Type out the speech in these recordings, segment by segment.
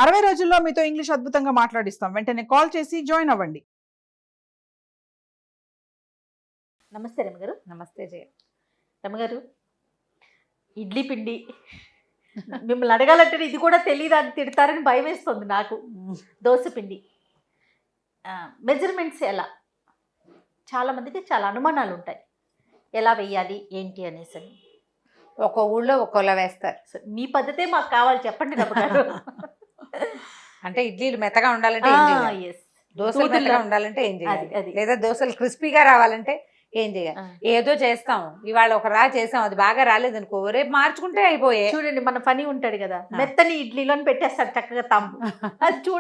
60 రోజుల్లో మీతో ఇంగ్లీష్ అద్భుతంగా మాట్లాడిస్తాం. వెంటనే కాల్ చేసి జాయిన్ అవ్వండి. నమస్తే రమగారు. నమస్తే జయ. రమగారు, ఇడ్లీ పిండి మిమ్మల్ని అడగాలంటే ఇది కూడా తెలియదు అని తిడతారని భయం వేస్తుంది నాకు. దోశ పిండి మెజర్మెంట్స్ ఎలా? చాలామందికి చాలా అనుమానాలు ఉంటాయి, ఎలా వెయ్యాలి ఏంటి అనేసి అని. ఒక ఊళ్ళో ఒక్కోలా వేస్తారు. మీ పద్ధతే మాకు కావాలి, చెప్పండి రమగారు. అంటే ఇడ్లీలు మెత్తగా ఉండాలంటే ఏం చేయాలి? దోశలు మెత్తగా ఉండాలంటే ఏం చేయాలి? లేదా దోశలు క్రిస్పీగా రావాలంటే ఏం చేయాలి? ఏదో చేస్తాం, ఇవాళ ఒక రా చేసాం, అది బాగా రాలేదనుకో రేపు మార్చుకుంటే అయిపోయే. చూడండి, మన పని ఉంటాడు కదా, మెత్తని ఇడ్లీలోని పెట్టేస్తారు చక్కగా తమ్ము. అది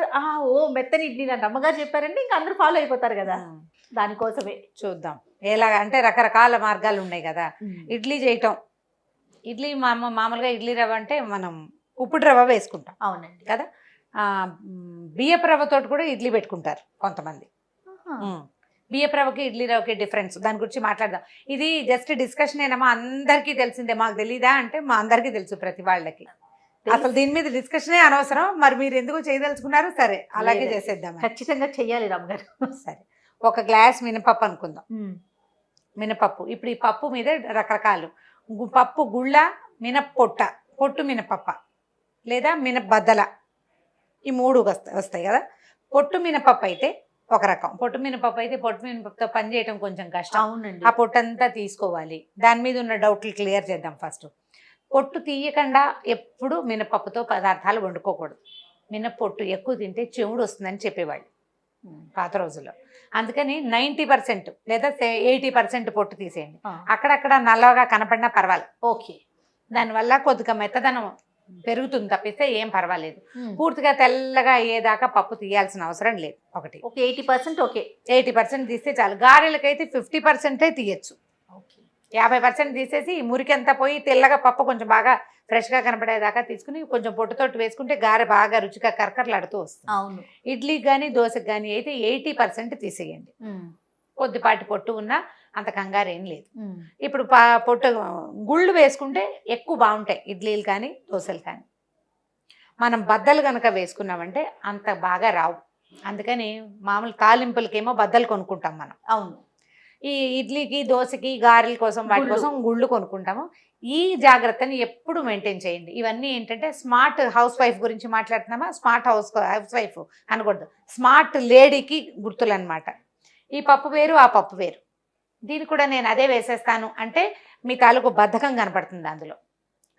ఓ మెత్తని ఇడ్లీ అని అమ్మగారు చెప్పారంటే ఇంకా అందరూ ఫాలో అయిపోతారు కదా. దానికోసమే చూద్దాం ఎలాగ అంటే రకరకాల మార్గాలు ఉన్నాయి కదా. ఇడ్లీ చేయటం, ఇడ్లీ మామూలుగా ఇడ్లీ రవ్వ అంటే మనం ఉప్పుడు రవ్వ వేసుకుంటాం. అవునండి కదా. బియ్యపు రవ్వతోటి కూడా ఇడ్లీ పెట్టుకుంటారు కొంతమంది. బియ్యపు రవ్వకి ఇడ్లీ రవ్వకి డిఫరెన్స్, దాని గురించి మాట్లాడదాం. ఇది జస్ట్ డిస్కషన్ ఏనమ్మా, అందరికీ తెలిసిందే, మాకు తెలీదా అంటే మా అందరికీ తెలుసు, ప్రతి వాళ్ళకి. అసలు దీని మీద డిస్కషనే అనవసరం. మరి మీరు ఎందుకు చేయదలుచుకున్నారు? సరే అలాగే చేసేద్దాం. ఖచ్చితంగా చెయ్యాలి రామగారు. సరే, ఒక గ్లాస్ మినపప్పు అనుకుందాం. మినపప్పు, ఇప్పుడు ఈ పప్పు మీద రకరకాలు పప్పు, గుళ్ళ, మినప్పొట్ట, పొట్టు మినపప్ప లేదా మినపబద్దల, ఈ మూడు వస్తాయి కదా. పొట్టు మినపప్పు అయితే ఒక రకం. పొట్టు మినపప్పు అయితే పొట్టు మినపప్పుతో పని చేయడం కొంచెం కష్టం. అవునండి. ఆ పొట్టంతా తీసుకోవాలి. దాని మీద ఉన్న డౌట్లు క్లియర్ చేద్దాం. ఫస్ట్, పొట్టు తీయకుండా ఎప్పుడు మినపప్పుతో పదార్థాలు వండుకోకూడదు. మినప్పొట్టు ఎక్కువ తింటే చెవుడు వస్తుందని చెప్పేవాళ్ళు పాత రోజుల్లో. అందుకని 90% లేదా 80% పొట్టు తీసేయండి. అక్కడక్కడ నల్లగా కనపడినా పర్వాలేదు, ఓకే. దానివల్ల కొద్దిగా మెత్తదనం పెరుగుతుంది తప్పిస్తే ఏం పర్వాలేదు. పూర్తిగా తెల్లగా అయ్యేదాకా పప్పు తీయాల్సిన అవసరం లేదు. ఒకటి 80% ఓకే, 80% తీస్తే చాలు. గారెలకైతే 50% తీయచ్చు. 50% తీసేసి మురికంతా పోయి తెల్లగా పప్పు కొంచెం బాగా ఫ్రెష్గా కనపడేదాకా తీసుకుని కొంచెం పొట్టుతోటి వేసుకుంటే గారె బాగా రుచిగా కరకరలాడుతూ వస్తుంది. అవును. ఇడ్లీకి కానీ దోశకి కానీ అయితే 80% తీసేయండి. కొద్దిపాటి పొట్టు ఉన్నా అంత కంగారు ఏం లేదు. ఇప్పుడు పొట్టు గుళ్ళు వేసుకుంటే ఎక్కువ బాగుంటాయి ఇడ్లీలు కానీ దోశలు కానీ. మనం బద్దలు కనుక వేసుకున్నామంటే అంత బాగా రావు. అందుకని మామూలు తాలింపులకేమో బద్దలు కొనుక్కుంటాం మనం. అవును. ఈ ఇడ్లీకి దోశకి గారెల కోసం వాటి కోసం గుళ్ళు కొనుక్కుంటాము. ఈ జాగ్రత్తని ఎప్పుడు మెయింటైన్ చేయండి. ఇవన్నీ ఏంటంటే స్మార్ట్ హౌస్ వైఫ్ గురించి మాట్లాడుతున్నామా, స్మార్ట్ హౌస్ వైఫ్ అనకూడదు, స్మార్ట్ లేడీకి గుర్తులు అనమాట. ఈ పప్పు వేరు ఆ పప్పు వేరు, దీన్ని కూడా నేను అదే వేసేస్తాను అంటే మీ తాలూకు బద్ధకం కనపడుతుంది అందులో.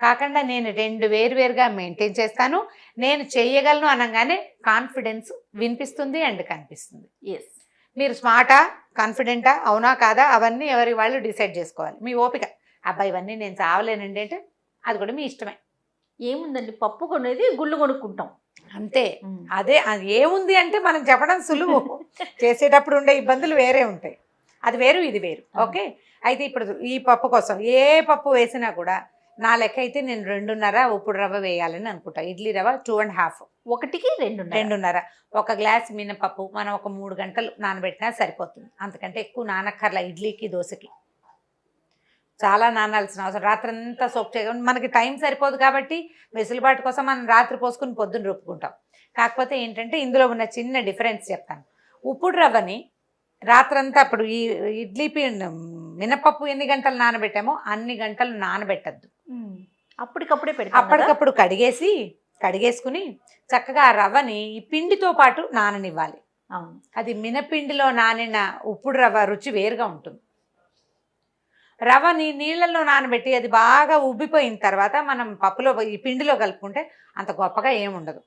కాకుండా నేను రెండు వేరువేరుగా మెయింటైన్ చేస్తాను, నేను చేయగలను అనగానే కాన్ఫిడెన్స్ వినిపిస్తుంది అండ్ కనిపిస్తుంది. ఎస్, మీరు స్మార్టా కాన్ఫిడెంటా అవునా కాదా అవన్నీ ఎవరి వాళ్ళు డిసైడ్ చేసుకోవాలి. మీ ఓపిక. అబ్బాయి ఇవన్నీ నేను చావలేనండి అంటే అది కూడా మీ ఇష్టమే. ఏముందండి, పప్పు కొనేది గుళ్ళు కొనుక్కుంటాం అంతే. అదే అది ఏముంది అంటే మనం చెప్పడం సులువు, చేసేటప్పుడు ఉండే ఇబ్బందులు వేరే ఉంటాయి. అది వేరు ఇది వేరు. ఓకే. అయితే ఇప్పుడు ఈ పప్పు కోసం ఏ పప్పు వేసినా కూడా నా లెక్క అయితే నేను 2.5 ఉప్పుడు రవ్వ వేయాలని అనుకుంటా. ఇడ్లీ రవ్వ 2.5, 1కి 2.5. ఒక గ్లాస్ మినపప్పు మనం ఒక 3 గంటలు నానబెట్టినా సరిపోతుంది. అంతకంటే ఎక్కువ నానక్కర్లా. ఇడ్లీకి దోశకి చాలా నానాల్సిన అవసరం, రాత్రంతా సోక్ చేయకుండా మనకి టైం సరిపోదు కాబట్టి వెసులుబాటు కోసం మనం రాత్రి పోసుకుని పొద్దున్న రుప్పుకుంటాం. కాకపోతే ఏంటంటే ఇందులో ఉన్న చిన్న డిఫరెన్స్ చెప్తాను. ఉప్పుడు రవ్వని రాత్రంతా, ఇప్పుడు ఈ ఇడ్లీ మినపప్పు ఎన్ని గంటలు నానబెట్టామో అన్ని గంటలు నానబెట్టద్దు, అప్పటికప్పుడే అప్పటికప్పుడు కడిగేసుకుని చక్కగా ఆ రవ్వని ఈ పిండితో పాటు నాననివ్వాలి. అది మినపిండిలో నానిన ఉప్పుడు రవ్వ రుచి వేరుగా ఉంటుంది. రవ్వని నీళ్ళల్లో నానబెట్టి అది బాగా ఉబ్బిపోయిన తర్వాత మనం పప్పులో ఈ పిండిలో కలుపుకుంటే అంత గొప్పగా ఏముండదు.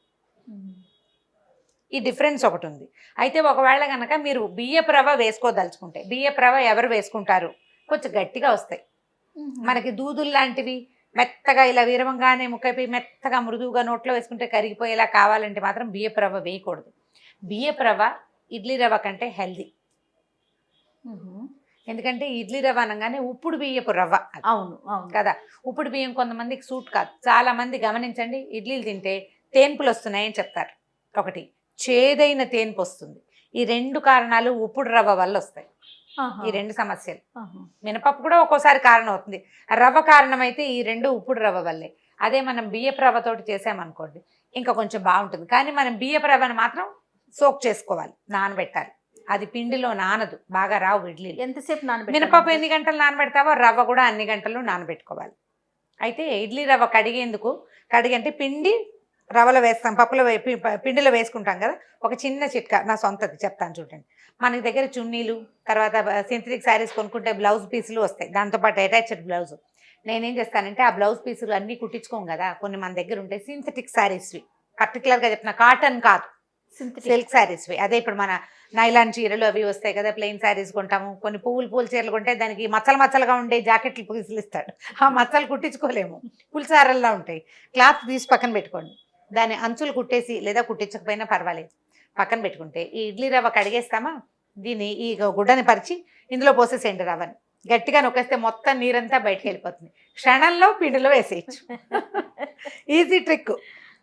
ఈ డిఫరెన్స్ ఒకటి ఉంది. అయితే ఒకవేళ కనుక మీరు బియ్యపు రవ్వ వేసుకోదలుచుకుంటే, బియ్యపు రవ్వ ఎవరు వేసుకుంటారు? కొంచెం గట్టిగా వస్తాయి మనకి, దూదులు లాంటివి మెత్తగా ఇలా వీరవంగానే ముక్కైపోయి మెత్తగా మృదువుగా నోట్లో వేసుకుంటే కరిగిపోయేలా కావాలంటే మాత్రం బియ్యపు రవ్వ వేయకూడదు. బియ్యపు రవ్వ ఇడ్లీ రవ్వ కంటే హెల్దీ. ఎందుకంటే ఇడ్లీ రవ్వ అనగానే ఉప్పుడు బియ్యపు రవ్వ. అవును కదా. ఉప్పుడు బియ్యం కొంతమందికి సూట్ కాదు. చాలా మంది గమనించండి, ఇడ్లీలు తింటే తేన్పులు వస్తున్నాయని చెప్తారు. ఒకటి చేదైన తేన్పు వస్తుంది. ఈ 2 కారణాలు ఉప్పుడు రవ్వ వల్ల వస్తాయి. ఈ 2 సమస్యలు. మినపప్పు కూడా ఒక్కోసారి కారణం అవుతుంది, రవ్వ కారణమైతే ఈ 2 ఉప్పుడు రవ్వ వల్లే. అదే మనం బియ్యపు రవ్వతోటి చేసామనుకోండి, ఇంకా కొంచెం బాగుంటుంది. కానీ మనం బియ్యపు రవ్వను మాత్రం సోక్ చేసుకోవాలి, నానబెట్టాలి. అది పిండిలో నానదు, బాగా రావు ఇడ్లీలు. ఎంతసేపు నానబెట్టాలి? మినపప్పు ఎన్ని గంటలు నానబెడతావో రవ్వ కూడా అన్ని గంటలు నానబెట్టుకోవాలి. అయితే ఇడ్లీ రవ్వ అంటే పిండి రవ్వలో వేస్తాం, పిండిలో వేసుకుంటాం కదా. ఒక చిన్న చిట్కా నా సొంతది చెప్తాను చూడండి. మనకి దగ్గర చున్నీలు, తర్వాత సింథటిక్ శారీస్ కొనుక్కుంటే బ్లౌజ్ పీసులు వస్తాయి, దాంతోపాటు అటాచ్డ్ బ్లౌజ్. నేనేం చేస్తానంటే ఆ బ్లౌజ్ పీసులు అన్నీ కుట్టించుకోం కదా, కొన్ని మన దగ్గర ఉంటాయి సింథటిక్ శారీస్వి. పర్టికులర్గా చెప్తున్నా, కాటన్ కాదు, సిల్క్ శారీస్వి. అదే ఇప్పుడు మన నైలాన్ చీరలు అవి వస్తాయి కదా, ప్లెయిన్ శారీస్ కొంటాము. కొన్ని పువ్వులు చీరలు కొంటే దానికి మచ్చలుగా ఉండే జాకెట్లు పీసులు ఇస్తాడు, ఆ మచ్చలు కుట్టించుకోలేము, పులిసారల్లా ఉంటాయి. క్లాత్ తీసి పక్కన పెట్టుకోండి, దాని అంచులు కుట్టేసి లేదా కుట్టించకపోయినా పర్వాలేదు పక్కన పెట్టుకుంటే, ఈ ఇడ్లీ రవ్వ కడిగేస్తామా, దీన్ని ఈ గుడ్డని పరిచి ఇందులో పోసేసేయండి. రవ్వని గట్టిగా నొక్కేస్తే మొత్తం నీరంతా బయటకు వెళ్ళిపోతుంది, క్షణంలో పిండిలో వేసేయచ్చు. Easy trick.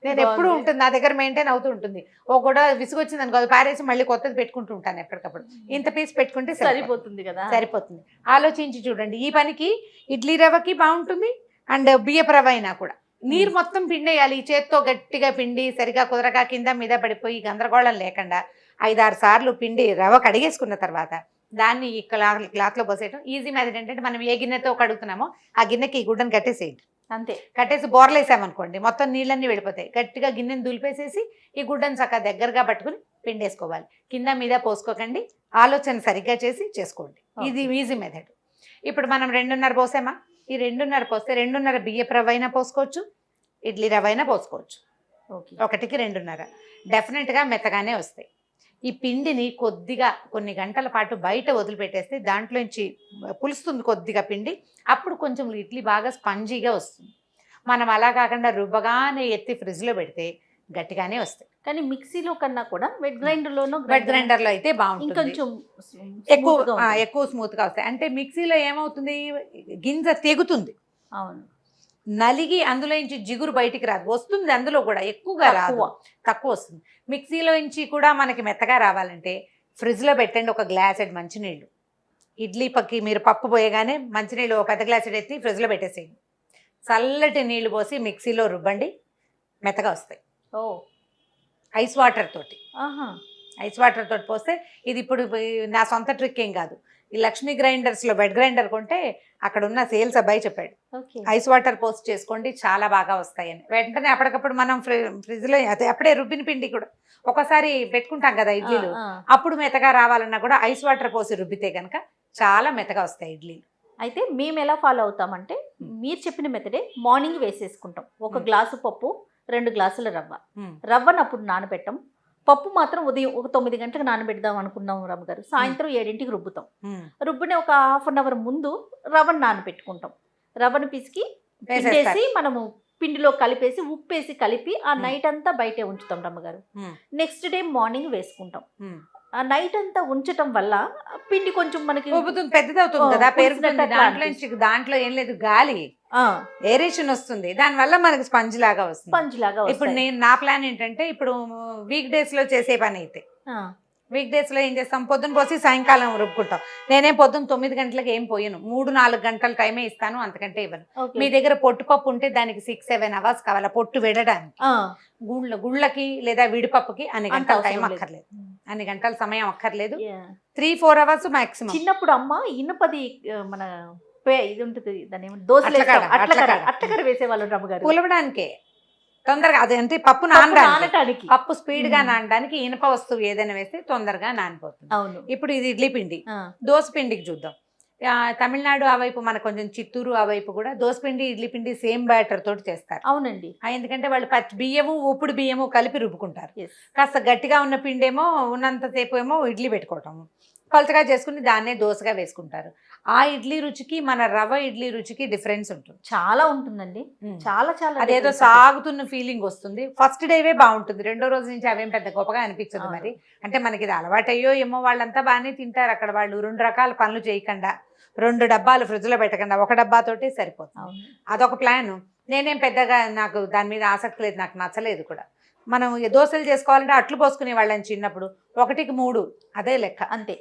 నేను ఎప్పుడు ఉంటుంది నా దగ్గర, మెయింటైన్ అవుతూ ఉంటుంది. ఓ కూడా విసుగొచ్చింది అనుకో, పారేసి మళ్ళీ కొత్తది పెట్టుకుంటూ ఉంటాను ఎప్పటికప్పుడు. ఇంత పీస్ పెట్టుకుంటే సరిపోతుంది కదా, సరిపోతుంది. ఆలోచించి చూడండి, ఈ పనికి ఇడ్లీ రవ్వకి బాగుంటుంది అండ్ బియ్యపు రవ్వ అయినా కూడా. నీరు మొత్తం పిండేయాలి, చేత్తో గట్టిగా పిండి సరిగా కుదరక కింద మీద పడిపోయి గందరగోళం లేకుండా 5-6 సార్లు పిండి రవ్వ కడిగేసుకున్న తర్వాత దాన్ని ఈ క్లాత్లో పోసేయడం. ఈజీ మెథడ్ ఏంటంటే, మనం ఏ గిన్నెతో కడుగుతున్నామో ఆ గిన్నెకి ఈ గుడ్డను కట్టేసేయండి. అంతే, కట్టేసి బోర్లేసామనుకోండి మొత్తం నీళ్ళన్నీ వెళ్ళిపోతాయి. గట్టిగా గిన్నెని దులిపేసేసి ఈ గుడ్డను చక్కగా దగ్గరగా పట్టుకుని పిండేసుకోవాలి. కింద మీద పోసుకోకండి, ఆలోచన సరిగ్గా చేసి చేసుకోండి. ఇది ఈజీ మెథడ్. ఇప్పుడు మనం 2:30 పోసామా, ఈ 2:30 పోస్తే 2:30 బియ్యపు రవ్వ అయినా పోసుకోవచ్చు, ఇడ్లీ రవ్వ అయినా పోసుకోవచ్చు. 1కి 2:30 డెఫినెట్గా మెత్తగానే వస్తాయి. ఈ పిండిని కొద్దిగా కొన్ని గంటల పాటు బయట వదిలిపెట్టేస్తే దాంట్లోంచి పులుస్తుంది కొద్దిగా పిండి, అప్పుడు కొంచెం ఇడ్లీ బాగా స్పంజీగా వస్తుంది. మనం అలా కాకుండా రుబ్బగానే ఎత్తి ఫ్రిడ్జ్లో పెడితే గట్టిగానే వస్తాయి. కానీ మిక్సీలో కన్నా కూడా వెట్ గ్రైండర్లో అయితే బాగుంటుంది, కొంచెం ఎక్కువ స్మూత్గా వస్తాయి. అంటే మిక్సీలో ఏమవుతుంది, గింజ తెగుతుంది, అవును, నలిగి అందులో నుంచి జిగురు బయటికి రాదు, వస్తుంది అందులో కూడా ఎక్కువగా రాదు, తక్కువ వస్తుంది. మిక్సీలో నుంచి కూడా మనకి మెత్తగా రావాలంటే ఫ్రిడ్జ్లో పెట్టండి ఒక గ్లాసెడ్ మంచినీళ్ళు. ఇడ్లీ పక్కి మీరు పప్పు పోయగానే మంచినీళ్ళు ఒక పెద్ద గ్లాసెడ్ ఎత్తి ఫ్రిడ్జ్లో పెట్టేసేయండి. చల్లటి నీళ్ళు పోసి మిక్సీలో రుబ్బండి, మెత్తగా వస్తాయి. ఐస్ వాటర్ తోటి పోస్తే ఇది ఇప్పుడు నా సొంత ట్రిక్ ఏం కాదు. ఈ లక్ష్మీ గ్రైండర్స్లో వెట్ గ్రైండర్ కొంటే అక్కడ ఉన్న సేల్స్ అబ్బాయి చెప్పాడు, ఐస్ వాటర్ పోస్ట్ చేసుకోండి చాలా బాగా వస్తాయని. వెంటనే అప్పటికప్పుడు మనం ఫ్రిడ్జ్లో అప్పుడే రుబ్బిన పిండి కూడా ఒకసారి పెట్టుకుంటాం కదా ఇడ్లీలు, అప్పుడు మెత్తగా రావాలన్నా కూడా ఐస్ వాటర్ పోసి రుబ్బితే కనుక చాలా మెత్తగా వస్తాయి ఇడ్లీలు. అయితే మేము ఎలా ఫాలో అవుతామంటే, మీరు చెప్పిన మెథడే మార్నింగ్ వేసేసుకుంటాం. 1 గ్లాసు పప్పు, 2 గ్లాసుల రవ్వను అప్పుడు నానబెట్టాం. పప్పు మాత్రం ఉదయం ఒక 9 గంటలకు నానబెడదాం అనుకున్నాం రమ్మగారు, సాయంత్రం 7ంటికి రుబ్బుతాం. రుబ్బునే ఒక ½ అన్ అవర్ ముందు రవ్వను నానబెట్టుకుంటాం. రవ్వను పిసికి పిండేసి మనము పిండిలో కలిపేసి ఉప్పేసి కలిపి ఆ నైట్ అంతా బయటే ఉంచుతాం రమ్మగారు. నెక్స్ట్ డే మార్నింగ్ వేసుకుంటాం. ఆ నైట్ అంతా ఉంచటం వల్ల పిండి కొంచెం మనకి పెద్దదవుతుంది కదా, దాంట్లో ఏం లేదు, గాలి ఏరేషన్ వస్తుంది, దానివల్ల మనకి స్పంజ్ లాగా వస్తుంది. ఇప్పుడు నా ప్లాన్ ఏంటంటే, ఇప్పుడు వీక్ డేస్ లో చేసే పని అయితే వీక్ డేస్ లో ఏం చేస్తాం, పొద్దున పోసి సాయంకాలం రుబ్బుకుంటాం. నేనేం పొద్దున్న 9 గంటలకు ఏం పోయాను, 3-4 గంటల టైమే ఇస్తాను, అంతకంటే ఇవ్వను. మీ దగ్గర పొట్టుపప్పు ఉంటే దానికి 6-7 అవర్స్ కావాలా పొట్టు విడడానికి. గుళ్ళకి లేదా విడిపప్పుకి అన్ని గంటల టైం అక్కర్లేదు, అన్ని గంటల సమయం అక్కర్లేదు, 3-4 అవర్స్ మాక్సిమం. చిన్నప్పుడు అమ్మ ఇనుపది మన ఇది ఉంటుంది, దాని అట్లకర వేసేవాళ్ళు రమ్మగారు, పులవడానికే తొందరగా. అదంటే పప్పు నానడానికి, పప్పు స్పీడ్ గా నానడానికి ఇనుప వస్తువు ఏదైనా వేస్తే తొందరగా నానిపోతుంది. ఇప్పుడు ఇది ఇడ్లీ పిండి, దోశ పిండికి చూద్దాం. తమిళనాడు ఆ వైపు, మన కొంచెం చిత్తూరు ఆ వైపు కూడా దోశ పిండి ఇడ్లీ పిండి సేమ్ బ్యాటర్ తోటి చేస్తారు. అవునండి, ఎందుకంటే వాళ్ళు పచ్చి బియ్యము ఉప్పుడు బియ్యము కలిపి రుబ్బుకుంటారు. కాస్త గట్టిగా ఉన్న పిండేమో ఉన్నంతసేపు ఏమో ఇడ్లీ పెట్టుకోవటము, పలచగా చేసుకుని దాన్నే దోశగా వేసుకుంటారు. ఆ ఇడ్లీ రుచికి మన రవ్వ ఇడ్లీ రుచికి డిఫరెన్స్ ఉంటుంది, చాలా ఉంటుందండి, చాలా చాలా. అదేదో సాగుతున్న ఫీలింగ్ వస్తుంది. ఫస్ట్ డేవే బాగుంటుంది, 2వ రోజు నుంచి అవేం పెద్ద గొప్పగా అనిపించదు. మరి అంటే మనకి ఇది అలవాటయ్యో ఏమో, వాళ్ళంతా బాగానే తింటారు అక్కడ. వాళ్ళు 2 రకాల పనులు చేయకుండా, 2 డబ్బాలు ఫ్రిడ్జ్లో పెట్టకుండా 1 డబ్బాతోటే సరిపోతుంది. అదొక ప్లాన్. నేనేం పెద్దగా నాకు దాని మీద ఆసక్తి లేదు, నాకు నచ్చలేదు కూడా. మనం దోశలు చేసుకోవాలంటే అట్లు పోసుకునే వాళ్ళని చిన్నప్పుడు, 1కి 3 అదే లెక్క అంతే.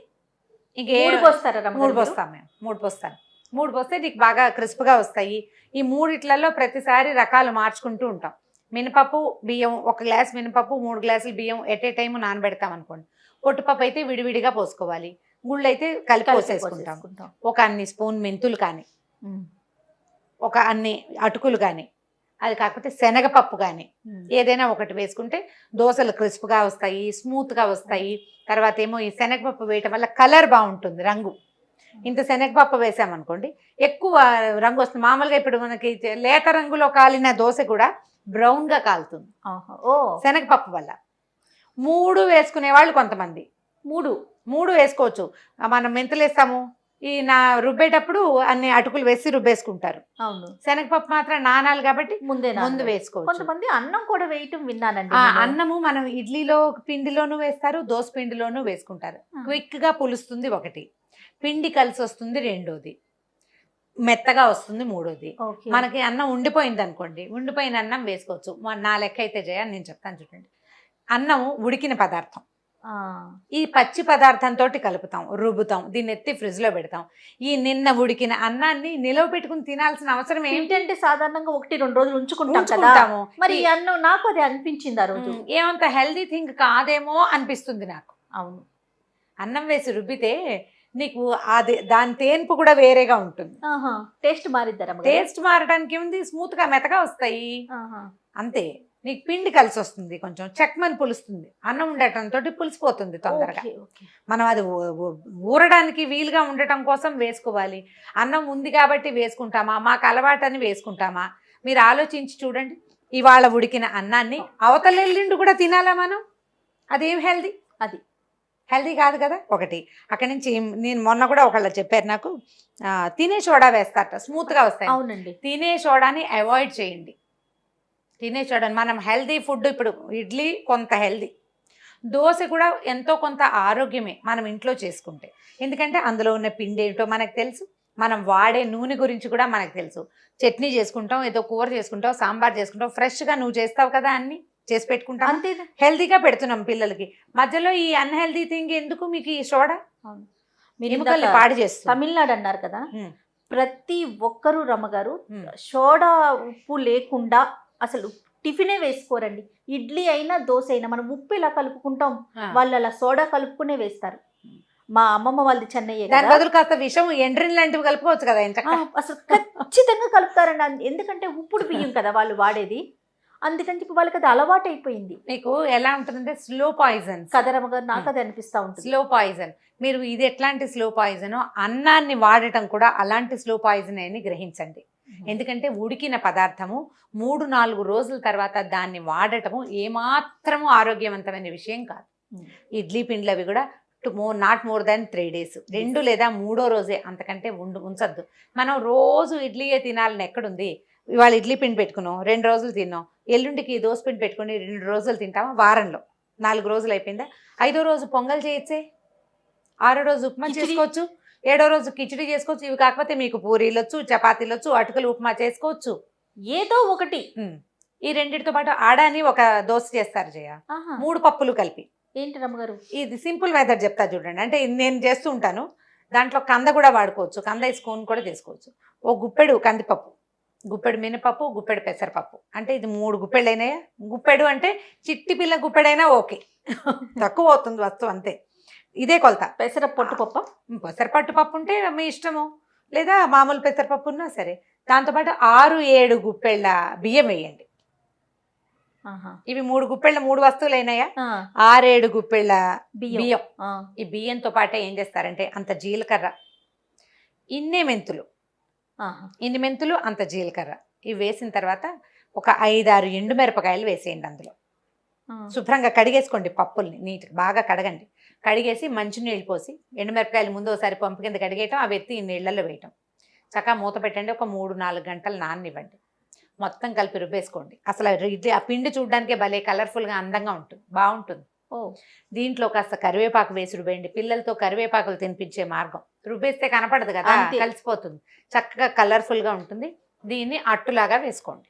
ఇంకే 3 పోస్తారా? 3 పోస్తాం మేము, 3 పోస్తాను. 3 పోస్తే నీకు బాగా క్రిస్ప్గా వస్తాయి. ఈ 3 ప్రతిసారి రకాలు మార్చుకుంటూ ఉంటాం. మినపప్పు బియ్యం 1 గ్లాస్ మినపప్పు 3 గ్లాసులు బియ్యం ఎట్ ఏ టైం నానబెడతాం అనుకోండి. పొట్టుపప్పు అయితే విడివిడిగా పోసుకోవాలి, గుళ్ళు అయితే కలిపి పోసేసుకుంటాం. ఒక అన్ని స్పూన్ మెంతులు కానీ, ఒక అన్ని అటుకులు కానీ, అది కాకపోతే శనగపప్పు కానీ ఏదైనా ఒకటి వేసుకుంటే దోశలు క్రిస్ప్గా వస్తాయి, స్మూత్గా వస్తాయి. తర్వాత ఏమో ఈ శనగపప్పు వేయటం వల్ల కలర్ బాగుంటుంది, రంగు. ఇంత శనగపప్పు వేసామనుకోండి ఎక్కువ రంగు వస్తుంది. మామూలుగా ఇప్పుడు మనకి లేత రంగులో కాలిన దోశ కూడా బ్రౌన్గా కాలుతుంది శనగపప్పు వల్ల. 3 వేసుకునే వాళ్ళు కొంతమంది 3 వేసుకోవచ్చు. మనం మెంతులు వేస్తాము, ఈ రుబ్బేటప్పుడు అన్ని అటుకులు వేసి రుబ్బేసుకుంటారు. అవును, శనగపప్పు మాత్రం నానాలి కాబట్టి ముందు వేసుకోవచ్చు. కొంతమంది అన్నం కూడా వేయటం విన్నానండి. అన్నము మనం ఇడ్లీలో పిండిలోనూ వేస్తారు, దోశ పిండిలోనూ వేసుకుంటారు. క్విక్ గా పులుస్తుంది ఒకటి, పిండి కలిసి వస్తుంది రెండోది, మెత్తగా వస్తుంది మూడోది. మనకి అన్నం ఉండిపోయింది అనుకోండి, ఉండిపోయిన అన్నం వేసుకోవచ్చు. నా లెక్క అయితే నేను చెప్తాను చూడండి. అన్నం ఉడికిన పదార్థం, ఈ పచ్చి పదార్థంతో కలుపుతాం, రుబ్బుతాం, దీన్ని ఎత్తి ఫ్రిడ్జ్ లో పెడతాం. ఈ నిన్న ఉడికిన అన్నాన్ని నిలవ పెట్టుకుని తినాల్సిన అవసరం ఏంటంటే సాధారణంగా 1-2 రోజులు ఉంచుకుంటాము. మరి అన్నం నాకు అది అనిపించింది ఆ రోజు, ఏమంత హెల్దీ థింగ్ కాదేమో అనిపిస్తుంది నాకు. అవును, అన్నం వేసి రుబ్బితే నీకు అది దాని తేన్పు కూడా వేరేగా ఉంటుంది. టేస్ట్ మారిద్దారా? టేస్ట్ మారడానికి ఉంది, స్మూత్ గా మెత్తగా వస్తాయి అంతే. నీకు పిండి కలిసి వస్తుంది, కొంచెం చెక్మని పులుస్తుంది. అన్నం ఉండటంతో పులిసిపోతుంది తొందరగా. మనం అది ఊరడానికి వీలుగా ఉండటం కోసం వేసుకోవాలి. అన్నం ఉంది కాబట్టి వేసుకుంటామా, మాకు అలవాటని వేసుకుంటామా? మీరు ఆలోచించి చూడండి. ఇవాళ ఉడికిన అన్నాన్ని అవతలెల్లిండు కూడా తినాలా మనం? అదేం హెల్దీ? అది హెల్దీ కాదు కదా. ఒకటి అక్కడి నుంచి నేను మొన్న కూడా ఒకళ్ళు చెప్పారు నాకు, తినే సోడా వేస్తారట, స్మూత్గా వస్తాయి. అవునండి, తినే సోడాని అవాయిడ్ చేయండి. తినే చూడండి, మనం హెల్దీ ఫుడ్ ఇప్పుడు ఇడ్లీ కొంత హెల్దీ, దోశ కూడా ఎంతో కొంత ఆరోగ్యమే మనం ఇంట్లో చేసుకుంటే. ఎందుకంటే అందులో ఉన్న పిండి ఏంటో మనకు తెలుసు, మనం వాడే నూనె గురించి కూడా మనకు తెలుసు. చట్నీ చేసుకుంటాం, ఏదో కూర చేసుకుంటాం, సాంబార్ చేసుకుంటాం, ఫ్రెష్గా నువ్వు చేస్తావు కదా, అన్ని చేసి పెట్టుకుంటాం, అంతే. హెల్దీగా పెడుతున్నాం పిల్లలకి. మధ్యలో ఈ అన్హెల్దీ థింగ్ ఎందుకు మీకు ఈ సోడా? ఎముకల్ని పాడు చేస్తుంది. తమిళనాడు అన్నారు కదా, ప్రతి ఒక్కరూ రమ్మగారు సోడా ఉప్పు లేకుండా అసలు టిఫినే వేసుకోరండి. ఇడ్లీ అయినా దోశ అయినా మనం ఉప్పు ఇలా కలుపుకుంటాం, వాళ్ళు అలా సోడా కలుపుకునే వేస్తారు. మా అమ్మమ్మ వాళ్ళది చెన్నై, బదులు కాస్త విషం ఎండ్రిన్ లాంటివి కలుపుకోవచ్చు కదా. అసలు ఖచ్చితంగా కలుపుతారండి, ఎందుకంటే ఉప్పుడు బియ్యం కదా వాళ్ళు వాడేది, అందుకని చెప్పి వాళ్ళకి అది అలవాటు అయిపోయింది. మీకు ఎలా ఉంటుందంటే స్లో పాయిజన్ కదా రమ్మగారు, నాకు అది అనిపిస్తూ ఉంటుంది. Slow poison. మీరు ఇది ఎట్లాంటి స్లో పాయిజన్, అన్నాన్ని వాడటం కూడా అలాంటి స్లో పాయిజన్ అని గ్రహించండి. ఎందుకంటే ఉడికిన పదార్థము 3-4 రోజుల తర్వాత దాన్ని వాడటము ఏమాత్రము ఆరోగ్యవంతమైన విషయం కాదు. ఇడ్లీ పిండ్లు అవి కూడా నాట్ మోర్ దాన్ 3 days, 2 లేదా 3వ రోజే, అంతకంటే ఉంచద్దు. మనం రోజు ఇడ్లీయే తినాలని ఎక్కడుంది? ఇవాళ ఇడ్లీ పిండి పెట్టుకున్నాం, 2 రోజులు తిన్నాం, ఎల్లుండికి దోశ పిండి పెట్టుకుని 2 రోజులు తింటామా? వారంలో 4 రోజులు అయిపోయిందా? 5వ రోజు పొంగల్ చేయొచ్చే, 6వ రోజు ఉప్మా చేసుకోవచ్చు, 7వ రోజు కిచిడి చేసుకోవచ్చు. ఇవి కాకపోతే మీకు పూరీలు వచ్చు, చపాతీలు వచ్చు, అటుకులు ఉప్మా చేసుకోవచ్చు, ఏదో ఒకటి. ఈ రెండింటితో పాటు ఆడాని ఒక దోశ చేస్తారు జయ, 3 పప్పులు కలిపి. ఏంటి రమ్మగారు? ఇది సింపుల్ మెథడ్ చెప్తా చూడండి. అంటే నేను చేస్తూ ఉంటాను, దాంట్లో కంద కూడా వాడుకోవచ్చు, కంద స్పూన్ కూడా చేసుకోవచ్చు. ఓ గుప్పెడు కందిపప్పు, గుప్పెడు మినపప్పు, గుప్పెడు పెసరపప్పు. అంటే ఇది 3 గుప్పెళ్ళు అయినాయా? గుప్పెడు అంటే చిట్టి పిల్ల గుప్పెడైనా ఓకే, తక్కువ అవుతుంది వస్తువు అంతే. ఇదే కొలత. పెసరపట్టు పప్పు ఉంటే మీ ఇష్టము, లేదా మామూలు పెసరపప్పు ఉన్నా సరే. దాంతోపాటు 6-7 గుప్పెళ్ళ బియ్యం వేయండి. ఇవి 3 గుప్పెళ్ళ 3 వస్తువులు అయినాయా? 6-7 గుప్పెళ్ళ బియ్యం. ఈ బియ్యంతో పాటే ఏం చేస్తారంటే అంత జీలకర్ర, ఇన్ని మెంతులు అంత జీలకర్ర, ఇవి వేసిన తర్వాత ఒక 5-6 ఎండుమిరపకాయలు వేసేయండి. అందులో శుభ్రంగా కడిగేసుకోండి, పప్పుల్ని నీట్గా బాగా కడగండి. కడిగేసి మంచినీళ్ళు పోసి, ఎండుమిరపకాయలు ముందు ఒకసారి పంపు కింద కడిగేయటం, అవి ఎత్తి ఈ నీళ్ళల్లో వేయటం, చక్కగా మూత పెట్టండి. ఒక 3-4 గంటలు నాననివ్వండి. మొత్తం కలిపి రుబ్బేసుకోండి. అసలు ఇడ్లీ ఆ పిండి చూడడానికే భలే కలర్ఫుల్గా అందంగా ఉంటుంది, బాగుంటుంది. దీంట్లో కాస్త కరివేపాకు వేసి రుబ్బేయండి. పిల్లలతో కరివేపాకులు తినిపించే మార్గం, రుబ్బేస్తే కనపడదు కదా, కలిసిపోతుంది, చక్కగా కలర్ఫుల్గా ఉంటుంది. దీన్ని అట్టులాగా వేసుకోండి,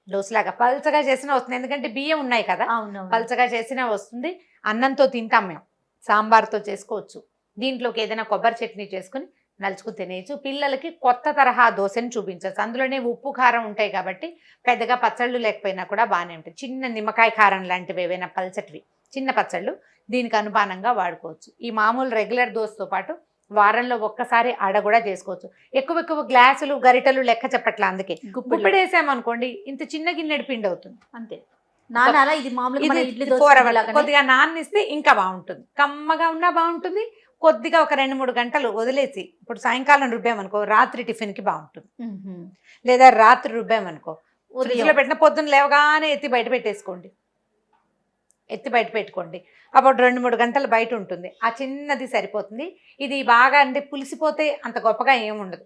దోశలాగా. పల్చగా చేసినా వస్తుంది, ఎందుకంటే బియ్యం ఉన్నాయి కదా, పల్చగా చేసినా వస్తుంది. అన్నంతో తింటాం మేము, సాంబార్తో చేసుకోవచ్చు. దీంట్లోకి ఏదైనా కొబ్బరి చట్నీ చేసుకుని నలుచుకుని తినేయచ్చు. పిల్లలకి కొత్త తరహా దోశని చూపించవచ్చు. అందులోనే ఉప్పు కారం ఉంటాయి కాబట్టి పెద్దగా పచ్చళ్ళు లేకపోయినా కూడా బాగానే ఉంటాయి. చిన్న నిమ్మకాయ కారం లాంటివి ఏవైనా పల్చటివి చిన్న పచ్చళ్ళు దీనికి అనుపానంగా వాడుకోవచ్చు. ఈ మామూలు రెగ్యులర్ దోశతో పాటు వారంలో ఒక్కసారి అడ కూడా చేసుకోవచ్చు. ఎక్కువ గ్లాసులు గరిటెలు లెక్క చెప్పట్లా, అందుకే గుప్పెడేసామనుకోండి ఇంత చిన్న గిన్నెడు పిండి అవుతుంది అంతే. నానాలా ఇది మామూలుగా మన ఇడ్లీ దోశ 4 hours లాగానే? కొద్దిగా నాన్నిస్తే ఇంకా బాగుంటుంది. కమ్మగా ఉన్నా బాగుంటుంది. కొద్దిగా ఒక 2-3 గంటలు వదిలేసి ఇప్పుడు సాయంకాలం రుబ్బామనుకో రాత్రి టిఫిన్కి బాగుంటుంది. లేదా రాత్రి రుబ్బామనుకో ఫ్రిడ్జ్లో పెట్టిన పొద్దున్న లేవగానే ఎత్తి బయట పెట్టేసుకోండి. ఎత్తి బయట పెట్టుకోండి. అప్పుడు 2-3 గంటలు బయట ఉంటుంది. ఆ చిన్నది సరిపోతుంది. ఇది బాగా అంటే పులిసిపోతే అంత గొప్పగా ఏముండదు,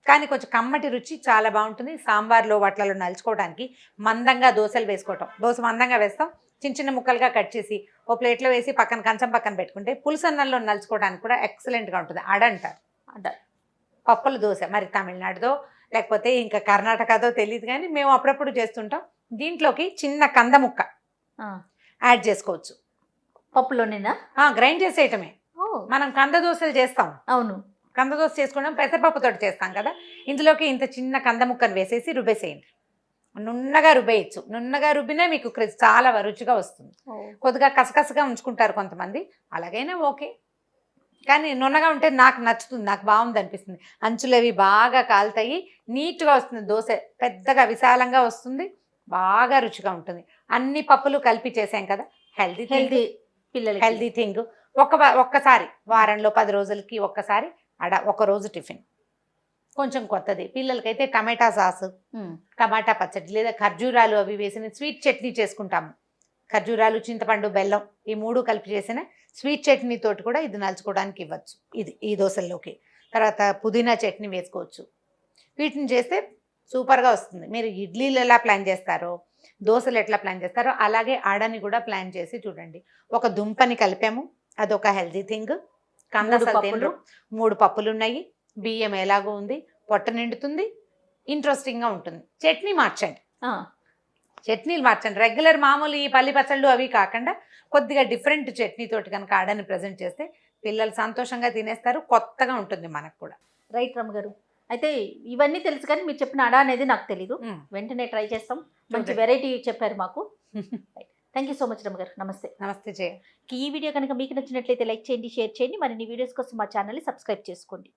కానీ కొంచెం కమ్మటి రుచి చాలా బాగుంటుంది. సాంబార్లో వాటిలలో నలుచుకోవడానికి మందంగా దోశలు వేసుకోవటం. దోశ మందంగా వేస్తాం, చిన్న చిన్న ముక్కలుగా కట్ చేసి ఓ ప్లేట్లో వేసి పక్కన కంచం పక్కన పెట్టుకుంటే పులుసన్నంలో నలుచుకోవడానికి కూడా ఎక్సలెంట్గా ఉంటుంది. అడ అంటారు. పప్పుల దోశ మరి తమిళనాడుదో లేకపోతే ఇంకా కర్ణాటకదో తెలియదు, కానీ మేము అప్పుడప్పుడు చేస్తుంటాం. దీంట్లోకి చిన్న కంద ముక్క యాడ్ చేసుకోవచ్చు. పప్పులోనేనా? గ్రైండ్ చేసేయటమే. మనం కంద దోశలు చేస్తాం. అవును, కంద దోశ చేసుకున్నాం, పెసరపప్పుతో చేస్తాం కదా. ఇందులోకి ఇంత చిన్న కంద ముక్కను వేసేసి రుబ్బేసేయండి. నున్నగా రుబ్బేయచ్చు. నున్నగా రుబ్బినా మీకు చాలా రుచిగా వస్తుంది. కొద్దిగా కసకసగా ఉంచుకుంటారు కొంతమంది, అలాగైనా ఓకే, కానీ నున్నగా ఉంటే నాకు నచ్చుతుంది, నాకు బాగుంది అనిపిస్తుంది. అంచులు అవి బాగా కాలుతాయి, నీట్గా వస్తుంది. దోశ పెద్దగా విశాలంగా వస్తుంది, బాగా రుచిగా ఉంటుంది. అన్ని పప్పులు కలిపి చేసాం కదా, హెల్దీ పిల్లలకి హెల్దీ థింగ్. ఒక్కసారి వారంలో 10 రోజులకి ఒక్కసారి అడ, ఒక రోజు టిఫిన్. కొంచెం కొత్తది పిల్లలకైతే టమాటా సాసు, టమాటా పచ్చడి లేదా ఖర్జూరాలు అవి వేసిన స్వీట్ చట్నీ చేసుకుంటాము. ఖర్జూరాలు, చింతపండు, బెల్లం ఈ 3 కలిపి చేసిన స్వీట్ చట్నీ తోటి కూడా ఇది నలుచుకోవడానికి ఇవ్వచ్చు. ఇది ఈ దోశల్లోకి. తర్వాత పుదీనా చట్నీ వేసుకోవచ్చు. వీటిని చేస్తే సూపర్గా వస్తుంది. మీరు ఇడ్లీలు ఎలా ప్లాన్ చేస్తారో, దోశలు ఎట్లా ప్లాన్ చేస్తారో అలాగే అడని కూడా ప్లాన్ చేసి చూడండి. ఒక దుంపని కలిపాము, అదొక హెల్దీ థింగ్. కందసలు 3 పప్పులు ఉన్నాయి, బియ్యం ఎలాగో ఉంది, పొట్ట నిండుతుంది, ఇంట్రెస్టింగ్గా ఉంటుంది. చట్నీ మార్చండి, చట్నీలు మార్చండి. రెగ్యులర్ మామూలు ఈ పల్లి పచ్చళ్ళు అవి కాకుండా కొద్దిగా డిఫరెంట్ చట్నీ తోటి కనుక అడని ప్రజెంట్ చేస్తే పిల్లలు సంతోషంగా తినేస్తారు, కొత్తగా ఉంటుంది మనకు కూడా. రైట్ రమ్మ గారు, అయితే ఇవన్నీ తెలుసు కానీ మీరు చెప్పిన అడ అనేది నాకు తెలీదు. వెంటనే ట్రై చేస్తాం. మంచి వెరైటీ చెప్పారు మాకు. థ్యాంక్ యూ సో మచ్ రమ్మ గారు. నమస్తే. నమస్తే జయ. ఈ వీడియో కనుక మీకు నచ్చినట్లయితే లైక్ చేయండి, షేర్ చేయండి. మరిన్ని వీడియోస్ కోసం మా ఛానల్ని సబ్స్క్రైబ్ చేసుకోండి.